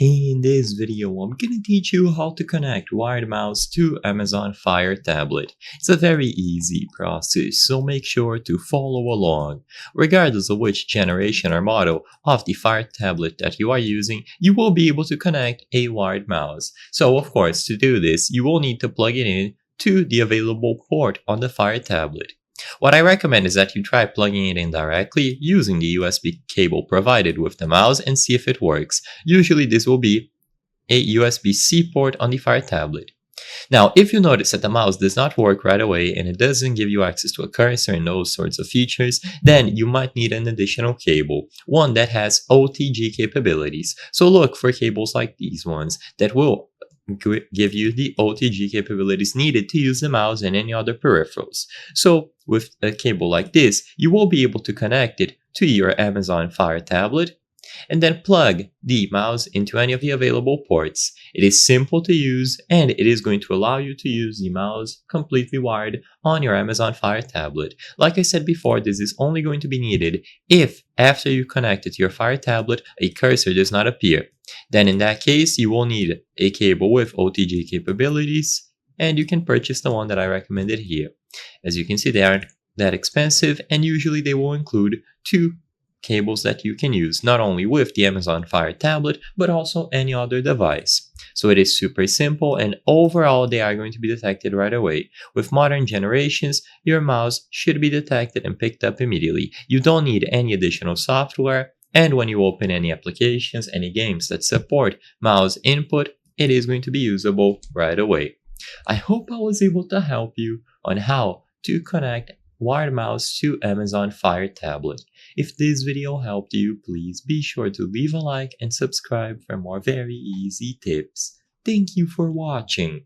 In this video, I'm gonna teach you how to connect wired mouse to Amazon Fire Tablet. It's a very easy process, so make sure to follow along. Regardless of which generation or model of the Fire Tablet that you are using, you will be able to connect a wired mouse. So of course, to do this, you will need to plug it in to the available port on the Fire Tablet. What I recommend is that you try plugging it in directly using the USB cable provided with the mouse and see if it works. Usually this will be a USB-C port on the Fire tablet. Now, if you notice that the mouse does not work right away and it doesn't give you access to a cursor and those sorts of features, then you might need an additional cable, one that has OTG capabilities. So look for cables like these ones that will give you the OTG capabilities needed to use the mouse and any other peripherals. So with a cable like this, you will be able to connect it to your Amazon Fire tablet and then plug the mouse into any of the available ports. It is simple to use and it is going to allow you to use the mouse completely wired on your Amazon Fire tablet. Like I said before, this is only going to be needed if after you connect it to your Fire tablet, a cursor does not appear. Then in that case, you will need a cable with OTG capabilities and you can purchase the one that I recommended here. As you can see, they aren't that expensive and usually they will include two cables that you can use not only with the Amazon Fire tablet but also any other device. So it is super simple and overall they are going to be detected right away. With modern generations, your mouse should be detected and picked up immediately. You don't need any additional software, and when you open any applications, any games that support mouse input, it is going to be usable right away. I hope I was able to help you on how to connect wired mouse to Amazon Fire tablet. If this video helped you, please be sure to leave a like and subscribe for more very easy tips. Thank you for watching.